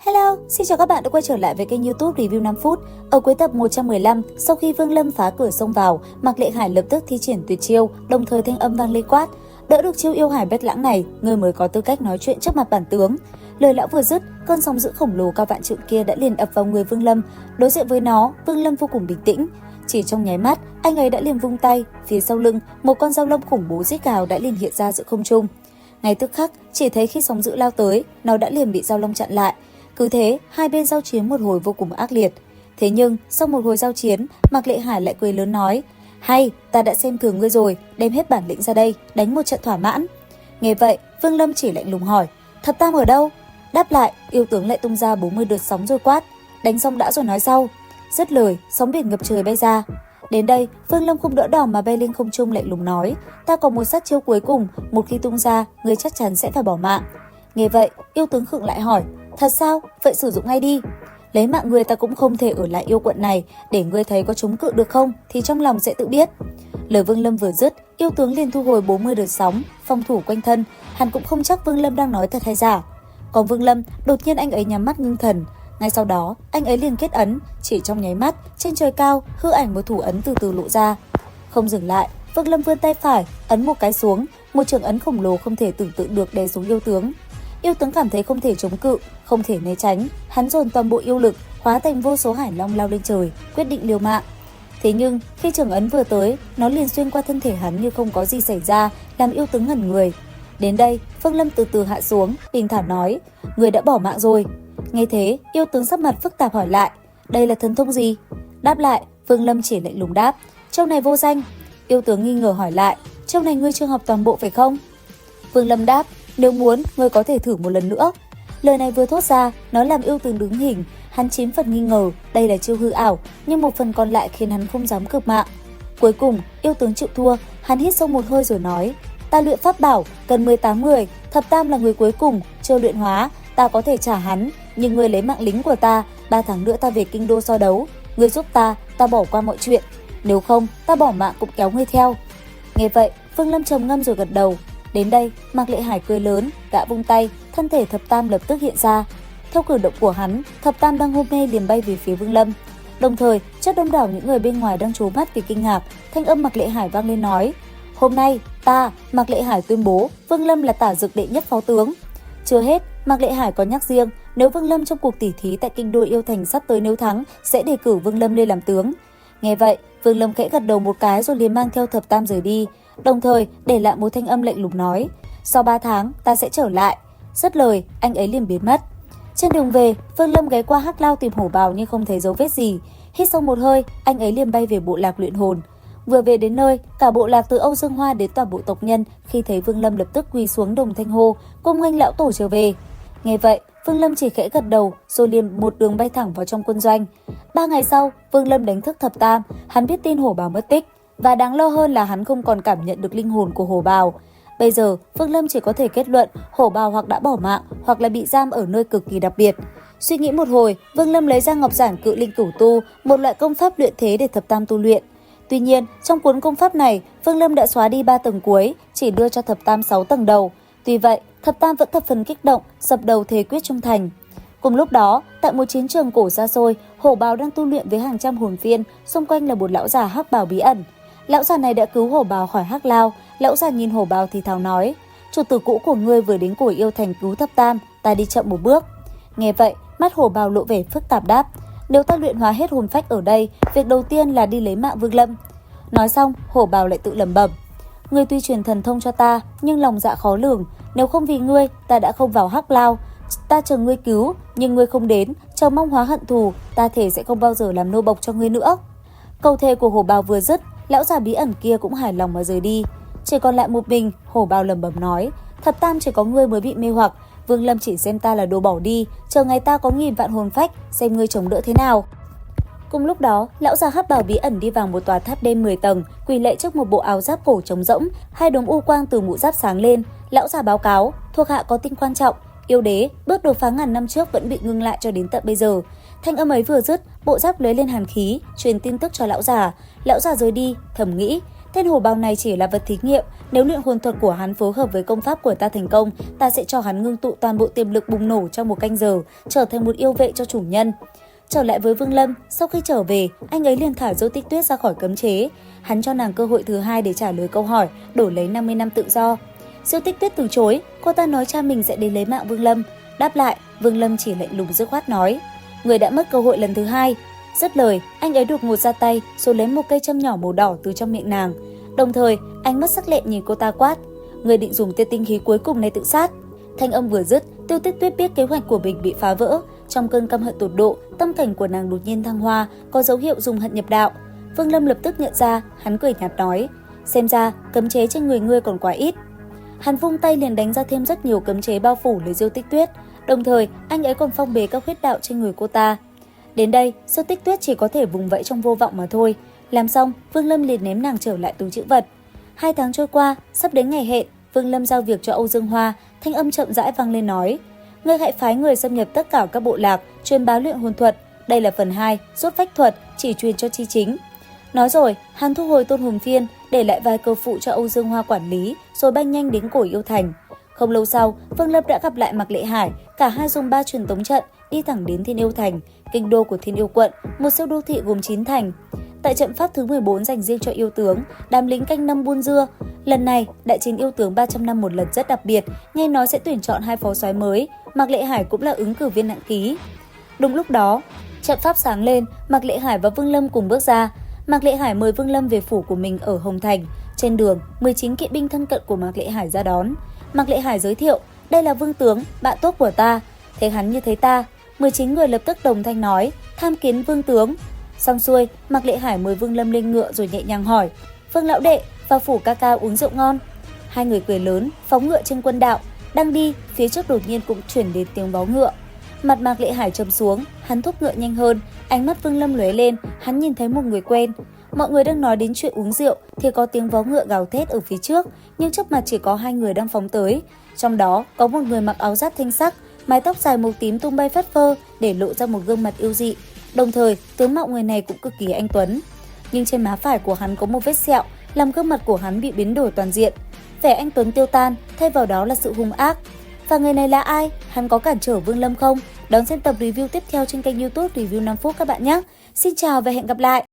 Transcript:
Hello, xin chào các bạn đã quay trở lại với kênh YouTube Review 5 phút. Ở cuối tập 115, sau khi Vương Lâm phá cửa xông vào, Mạc Lệ Hải lập tức thi triển tuyệt chiêu, đồng thời thanh âm vang lên quát: "Đỡ được chiêu yêu hải bét lãng này, ngươi mới có tư cách nói chuyện trước mặt bản tướng." Lời lão vừa dứt, cơn sóng dữ khổng lồ cao vạn trượng kia đã liền ập vào người Vương Lâm. Đối diện với nó, Vương Lâm vô cùng bình tĩnh. Chỉ trong nháy mắt, anh ấy đã liền vung tay, phía sau lưng, một con dao lông khủng bố rít gào đã liền hiện ra giữa không trung. Ngay tức khắc, chỉ thấy khi sóng dữ lao tới, nó đã liền bị dao lông chặn lại. Cứ thế, hai bên giao chiến một hồi vô cùng ác liệt. Thế nhưng, sau một hồi giao chiến, Mạc Lệ Hải lại cười lớn nói: "Hay, ta đã xem thường ngươi rồi, đem hết bản lĩnh ra đây, đánh một trận thỏa mãn." Nghe vậy, Vương Lâm chỉ lạnh lùng hỏi: "Thập Tam ở đâu?" Đáp lại, yêu tướng lại tung ra 40 đợt sóng rồi quát: "Đánh xong đã rồi nói sau." Dứt lời, sóng biển ngập trời bay ra. Đến đây, Vương Lâm không đỡ đỏ mà bay lên không trung lạnh lùng nói: "Ta có một sát chiêu cuối cùng, một khi tung ra, ngươi chắc chắn sẽ phải bỏ mạng." Nghe vậy, yêu tướng khựng lại hỏi: "Thật sao? Vậy sử dụng ngay đi." "Lấy mạng ngươi ta cũng không thể ở lại yêu quận này, để ngươi thấy có chống cự được không thì trong lòng sẽ tự biết." Lời Vương Lâm vừa dứt, yêu tướng liền thu hồi 40 đợt sóng, phòng thủ quanh thân, hắn cũng không chắc Vương Lâm đang nói thật hay giả. Còn Vương Lâm, đột nhiên anh ấy nhắm mắt ngưng thần, ngay sau đó, anh ấy liền kết ấn, chỉ trong nháy mắt, trên trời cao, hư ảnh một thủ ấn từ từ lộ ra. Không dừng lại, Vương Lâm vươn tay phải, ấn một cái xuống, một trường ấn khổng lồ không thể tưởng tượng được đè xuống yêu tướng. Yêu tướng cảm thấy không thể chống cự, không thể né tránh, hắn dồn toàn bộ yêu lực, hóa thành vô số hải long lao lên trời, quyết định liều mạng. Thế nhưng, khi trường ấn vừa tới, nó liền xuyên qua thân thể hắn như không có gì xảy ra, làm yêu tướng ngẩn người. Đến đây, Vương Lâm từ từ hạ xuống, bình thản nói: "Người đã bỏ mạng rồi." Nghe thế, yêu tướng sắc mặt phức tạp hỏi lại: "Đây là thần thông gì?" Đáp lại, Vương Lâm chỉ lạnh lùng đáp: "Châu này vô danh." Yêu tướng nghi ngờ hỏi lại: "Châu này ngươi chưa học toàn bộ phải không?" Vương Lâm đáp: "Nếu muốn, ngươi có thể thử một lần nữa." Lời này vừa thốt ra, nó làm yêu tướng đứng hình, hắn 9 phần nghi ngờ đây là chiêu hư ảo, nhưng một phần còn lại khiến hắn không dám cược mạng. Cuối cùng, yêu tướng chịu thua, hắn hít sâu một hơi rồi nói: "Ta luyện pháp bảo, cần 18 người, Thập Tam là người cuối cùng, chưa luyện hóa, ta có thể trả hắn, nhưng ngươi lấy mạng lính của ta, 3 tháng nữa ta về kinh đô so đấu, ngươi giúp ta bỏ qua mọi chuyện, nếu không, ta bỏ mạng cũng kéo ngươi theo." Nghe vậy, Vương Lâm trầm ngâm rồi gật đầu. Đến đây, Mạc Lệ Hải cười lớn, gã vung tay, thân thể Thập Tam lập tức hiện ra. Theo cử động của hắn, Thập Tam đang hôn mê liền bay về phía Vương Lâm. Đồng thời, trước đông đảo những người bên ngoài đang trố mắt vì kinh ngạc, thanh âm Mạc Lệ Hải vang lên nói: "Hôm nay, ta, Mạc Lệ Hải tuyên bố Vương Lâm là tả dược đệ nhất phó tướng." Chưa hết, Mạc Lệ Hải có nhắc riêng, nếu Vương Lâm trong cuộc tỉ thí tại kinh đô yêu thành sắp tới nếu thắng, sẽ đề cử Vương Lâm lên làm tướng. Nghe vậy, Vương Lâm khẽ gật đầu một cái rồi liền mang theo Thập Tam rời đi, đồng thời để lại một thanh âm lạnh lùng nói: "Sau 3 tháng, ta sẽ trở lại." Dứt lời, anh ấy liền biến mất. Trên đường về, Vương Lâm ghé qua Hắc Lao tìm hổ bào nhưng không thấy dấu vết gì. Hít sâu một hơi, anh ấy liền bay về bộ lạc luyện hồn. Vừa về đến nơi, cả bộ lạc từ Âu Dương Hoa đến toàn bộ tộc nhân khi thấy Vương Lâm lập tức quỳ xuống đồng thanh hô: "Cung nghênh lão tổ trở về." Nghe vậy, Vương Lâm chỉ khẽ gật đầu rồi liền một đường bay thẳng vào trong quân doanh. 3 ngày sau, Vương Lâm đánh thức Thập Tam, hắn biết tin hổ bào mất tích, và đáng lo hơn là hắn không còn cảm nhận được linh hồn của hổ bào. Bây giờ, Vương Lâm chỉ có thể kết luận hổ bào hoặc đã bỏ mạng hoặc là bị giam ở nơi cực kỳ đặc biệt. Suy nghĩ một hồi, Vương Lâm lấy ra Ngọc Giản Cự Linh Cửu Tu, một loại công pháp luyện thế để Thập Tam tu luyện. Tuy nhiên, trong cuốn công pháp này, Vương Lâm đã xóa đi 3 tầng cuối, chỉ đưa cho Thập Tam 6 tầng đầu. Tuy vậy, Thập Tam vẫn thập phần kích động, sập đầu thề quyết trung thành. Cùng lúc đó, tại một chiến trường cổ xa xôi, hổ bào đang tu luyện với hàng trăm hồn phiên, xung quanh là một lão già hắc bào bí ẩn. Lão già này đã cứu hổ bào khỏi hắc lao. Lão già nhìn hổ bào thì thào nói: "Chủ tử cũ của ngươi vừa đến cổ yêu thành cứu Thập Tam, ta đi chậm một bước." Nghe vậy, mắt hổ bào lộ vẻ phức tạp đáp: "Nếu ta luyện hóa hết hồn phách ở đây, việc đầu tiên là đi lấy mạng Vương Lâm." Nói xong, hổ bào lại tự lẩm bẩm: "Ngươi tuy truyền thần thông cho ta, nhưng lòng dạ khó lường, nếu không vì ngươi, ta đã không vào hắc lao. Ta chờ ngươi cứu, nhưng ngươi không đến, chờ mong hóa hận thù, ta thề sẽ không bao giờ làm nô bộc cho ngươi nữa." Câu thề của hổ bào vừa dứt, lão già bí ẩn kia cũng hài lòng mà rời đi. Chỉ còn lại một mình, hổ bào lẩm bẩm nói: "Thập Tam chỉ có ngươi mới bị mê hoặc, Vương Lâm chỉ xem ta là đồ bỏ đi, chờ ngày ta có 1000 vạn hồn phách, xem ngươi chống đỡ thế nào." Cùng lúc đó, lão già hắc bào bí ẩn đi vào một tòa tháp đêm 10 tầng, quỳ lạy trước một bộ áo giáp cổ trống rỗng, 2 đốm u quang từ mũ giáp sáng lên. Lão già báo cáo: "Thuộc hạ có tin quan trọng, yêu đế, bước đột phá ngàn năm trước vẫn bị ngưng lại cho đến tận bây giờ." Thanh âm ấy vừa dứt, bộ giáp lóe lên hàn khí, truyền tin tức cho lão già. Lão già rời đi, thầm nghĩ: Tên hổ bào này chỉ là vật thí nghiệm, nếu luyện hồn thuật của hắn phối hợp với công pháp của ta thành công, ta sẽ cho hắn ngưng tụ toàn bộ tiềm lực bùng nổ trong 1 canh giờ, trở thành một yêu vệ cho chủ nhân. Trở lại với Vương Lâm, sau khi trở về, anh ấy liền thả Diêu Tích Tuyết ra khỏi cấm chế. Hắn cho nàng cơ hội thứ 2 để trả lời câu hỏi, đổi lấy 50 năm tự do. Diêu Tích Tuyết từ chối, cô ta nói cha mình sẽ đến lấy mạng Vương Lâm. Đáp lại, Vương Lâm chỉ lạnh lùng dứt khoát nói: "Người đã mất cơ hội lần thứ 2." Dứt lời, anh ấy đột ngột ra tay, rồi lấy một cây châm nhỏ màu đỏ từ trong miệng nàng. Đồng thời, anh mắt sắc lẹm nhìn cô ta quát: "Người định dùng tia tinh khí cuối cùng này tự sát." Thanh âm vừa dứt, Diêu Tích Tuyết biết kế hoạch của mình bị phá vỡ. Trong cơn căm hận tột độ, tâm cảnh của nàng đột nhiên thăng hoa, có dấu hiệu dùng hận nhập đạo. Vương Lâm lập tức nhận ra, hắn cười nhạt nói: "Xem ra cấm chế trên người ngươi còn quá ít." Hắn vung tay liền đánh ra thêm rất nhiều cấm chế bao phủ lấy Diêu Tích Tuyết, đồng thời anh ấy còn phong bế các huyết đạo trên người cô ta. Đến đây, Diêu Tích Tuyết chỉ có thể vùng vẫy trong vô vọng mà thôi. Làm xong, Vương Lâm liền ném nàng trở lại túi trữ vật. 2 tháng trôi qua, sắp đến ngày hẹn, Vương Lâm giao việc cho Âu Dương Hoa, thanh âm chậm rãi vang lên nói: "Ngươi hãy phái người xâm nhập tất cả các bộ lạc, truyền bá luyện hồn thuật. Đây là phần 2, rút phách thuật, chỉ truyền cho chi chính." Nói rồi, hắn thu hồi Tôn Hồn Phiên, để lại vài cơ phụ cho Âu Dương Hoa quản lý, rồi bay nhanh đến Cổ Yêu Thành. Không lâu sau, Vương Lâm đã gặp lại Mạc Lệ Hải, cả hai dùng 3 truyền tống trận đi thẳng đến Thiên Yêu Thành, kinh đô của Thiên Yêu quận, một siêu đô thị gồm 9 thành. Tại trận pháp thứ 14 dành riêng cho yêu tướng, đám lính canh năm buôn dưa. Lần này, đại chiến yêu tướng 300 năm một lần rất đặc biệt, nghe nói sẽ tuyển chọn 2 phó soái mới, Mạc Lệ Hải cũng là ứng cử viên nặng ký. Đúng lúc đó, trận pháp sáng lên, Mạc Lệ Hải và Vương Lâm cùng bước ra. Mạc Lệ Hải mời Vương Lâm về phủ của mình ở Hồng Thành. Trên đường, 19 kỵ binh thân cận của Mạc Lệ Hải ra đón. Mạc Lệ Hải giới thiệu: "Đây là Vương tướng, bạn tốt của ta." Thấy hắn như thấy ta, 19 người lập tức đồng thanh nói: "Tham kiến Vương tướng." Xong xuôi, Mạc Lệ Hải mời Vương Lâm lên ngựa rồi nhẹ nhàng hỏi: "Vương lão đệ, vào phủ ca ca uống rượu ngon." Hai người cười lớn, phóng ngựa trên quân đạo. Đang đi, phía trước đột nhiên cũng chuyển đến tiếng vó ngựa. Mặt Mạc Lệ Hải trầm xuống, hắn thúc ngựa nhanh hơn, ánh mắt Vương Lâm lóe lên, hắn nhìn thấy một người quen. Mọi người đang nói đến chuyện uống rượu thì có tiếng vó ngựa gào thét ở phía trước, nhưng trước mặt chỉ có 2 người đang phóng tới. Trong đó có một người mặc áo giáp thanh sắc, mái tóc dài màu tím tung bay phất phơ để lộ ra một gương mặt yêu dị. Đồng thời, tướng mạo người này cũng cực kỳ anh tuấn. Nhưng trên má phải của hắn có một vết sẹo, làm gương mặt của hắn bị biến đổi toàn diện. Vẻ anh tuấn tiêu tan, thay vào đó là sự hung ác. Và người này là ai? Hắn có cản trở Vương Lâm không? Đón xem tập review tiếp theo trên kênh YouTube Review 5 phút các bạn nhé. Xin chào và hẹn gặp lại!